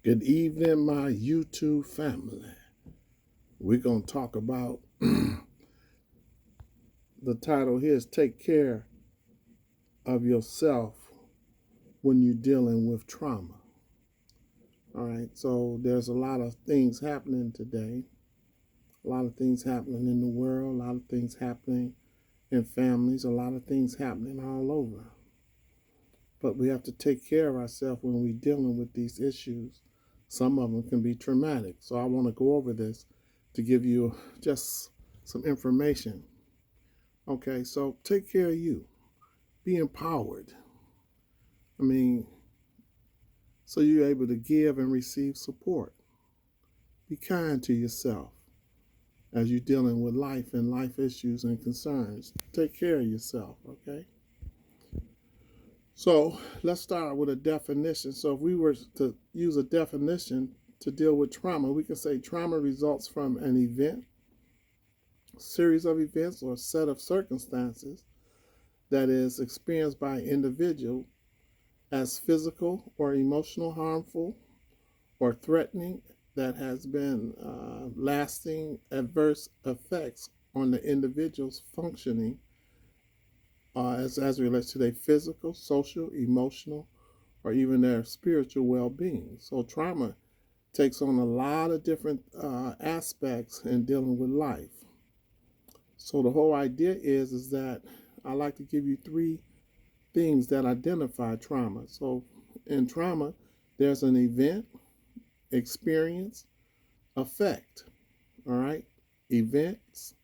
Good evening, my YouTube family. We're going to talk about the title here is Take Care of Yourself When You're Dealing with Trauma. All right, so there's a lot of things happening today, a lot of things happening in the world, a lot of things happening in families, a lot of things happening all over. But we have to take care of ourselves when we're dealing with these issues. Some of them can be traumatic. So I want to go over this to give you just some information. Okay, so take care of you. Be empowered. I mean, so you're able to give and receive support. Be kind to yourself as you're dealing with life and life issues and concerns. Take care of yourself, okay? So let's start with a definition. So if we were to use a definition to deal with trauma, we can say trauma results from an event, series of events, or set of circumstances that is experienced by an individual as physical or emotional harmful or threatening that has been lasting adverse effects on the individual's functioning as it relates to their physical, social, emotional, or even their spiritual well-being. So trauma takes on a lot of different aspects in dealing with life. So the whole idea is that I like to give you three things that identify trauma. So in trauma, there's an event, experience, effect. All right? Events,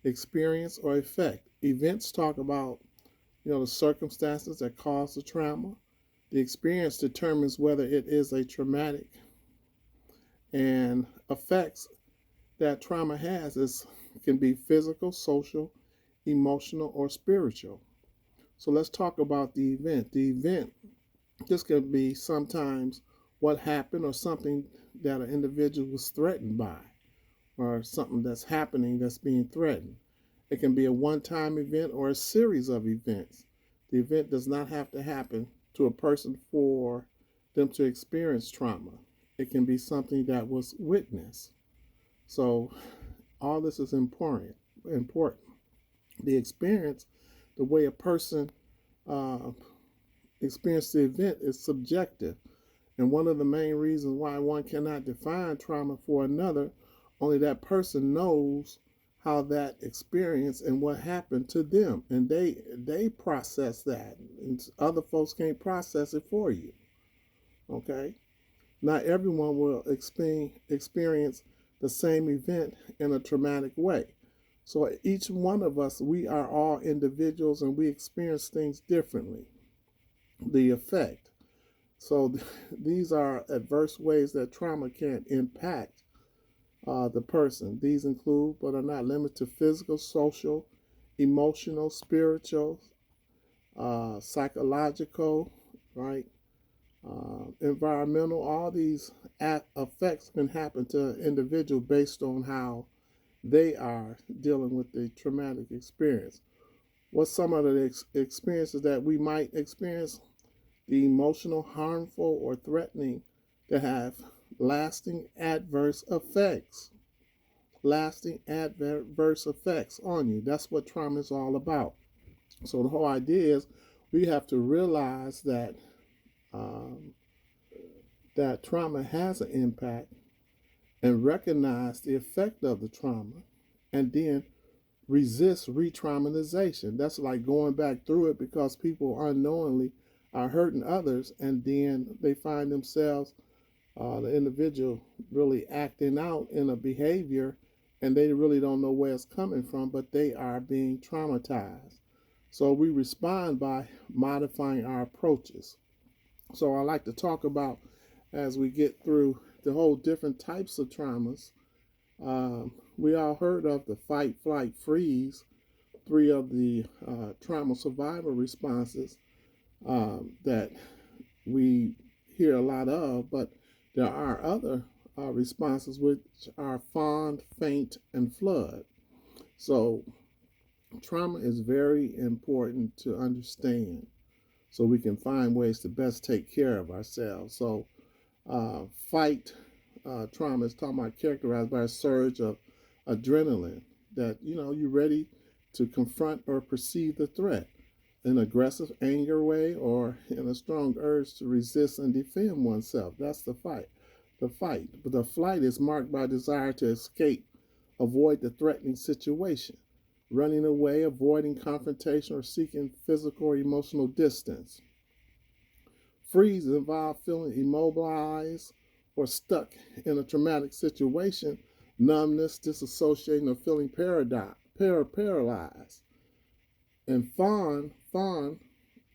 experience, or effect. Events talk about, the circumstances that cause the trauma. The experience determines whether it is a traumatic, and effects that trauma has can be physical, social, emotional, or spiritual. So let's talk about the event. The event, this can be sometimes what happened or something that an individual was threatened by, or something that's happening that's being threatened. It can be a one-time event or a series of events. The event does not have to happen to a person for them to experience trauma. It can be something that was witnessed. So all this is important. The experience, the way a person uh, experiences the event is subjective. And one of the main reasons why one cannot define trauma for another, only that person knows how that experience and what happened to them. And they process that. And other folks can't process it for you. Okay? Not everyone will experience the same event in a traumatic way. So each one of us, we are all individuals and we experience things differently. The effect. So these are adverse ways that trauma can impact the person. These include, but are not limited to, physical, social, emotional, spiritual, psychological, right? Environmental. All these effects can happen to an individual based on how they are dealing with the traumatic experience. What's some of the experiences that we might experience? The emotional, harmful, or threatening that have lasting adverse effects. Lasting adverse effects on you. That's what trauma is all about. So the whole idea is we have to realize um, that trauma has an impact and recognize the effect of the trauma and then resist re-traumatization. That's like going back through it because people unknowingly are hurting others and then they find themselves, the individual really acting out in a behavior and they really don't know where it's coming from, but they are being traumatized. So we respond by modifying our approaches. So I like to talk about, as we get through the whole different types of traumas, we all heard of the fight, flight, freeze, three of the trauma survival responses that we hear a lot of, but there are other responses which are fawn, faint, and flood. So trauma is very important to understand so we can find ways to best take care of ourselves. So Fight trauma is talking about characterized by a surge of adrenaline that, you're ready to confront or perceive the threat in aggressive anger way or in a strong urge to resist and defend oneself. That's the fight. The fight. But the flight is marked by desire to escape, avoid the threatening situation, running away, avoiding confrontation, or seeking physical or emotional distance. Freeze involves feeling immobilized or stuck in a traumatic situation, numbness, disassociating, or feeling paralyzed. And fawn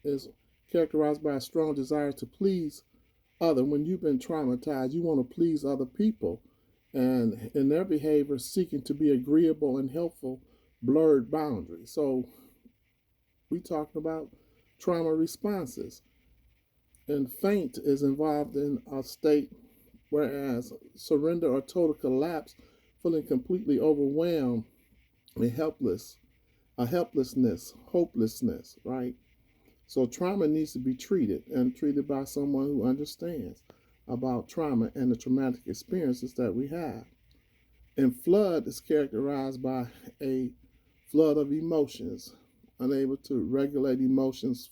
is characterized by a strong desire to please other. When you've been traumatized, you want to please other people, and in their behavior, seeking to be agreeable and helpful, blurred boundaries. So we talked about trauma responses. And faint is involved in a state whereas surrender or total collapse, feeling completely overwhelmed and helplessness, hopelessness, right? So trauma needs to be treated and treated by someone who understands about trauma and the traumatic experiences that we have. And flood is characterized by a flood of emotions, unable to regulate emotions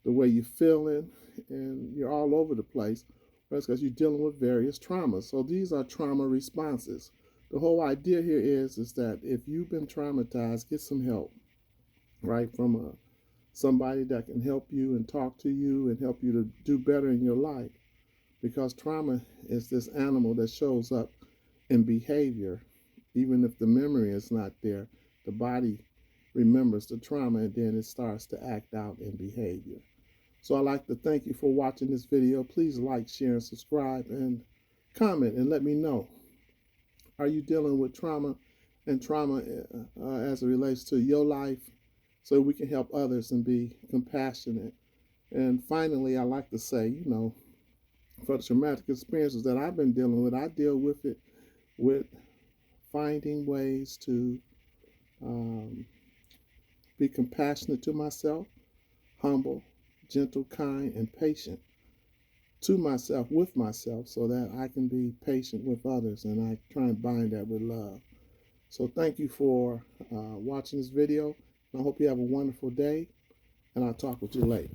the way you're feeling, and you're all over the place. That's because you're dealing with various traumas. So these are trauma responses. The whole idea here is that if you've been traumatized, get some help, right, from somebody that can help you and talk to you and help you to do better in your life. Because trauma is this animal that shows up in behavior. Even if the memory is not there, the body remembers the trauma and then it starts to act out in behavior. So I'd like to thank you for watching this video. Please like, share, and subscribe, and comment and let me know. Are you dealing with trauma and trauma as it relates to your life, so we can help others and be compassionate? And finally, I like to say, for the traumatic experiences that I've been dealing with, I deal with it with finding ways to be compassionate to myself, humble, gentle, kind, and patient to myself, with myself, so that I can be patient with others, and I try and bind that with love. So thank you for watching this video. I hope you have a wonderful day, and I'll talk with you later.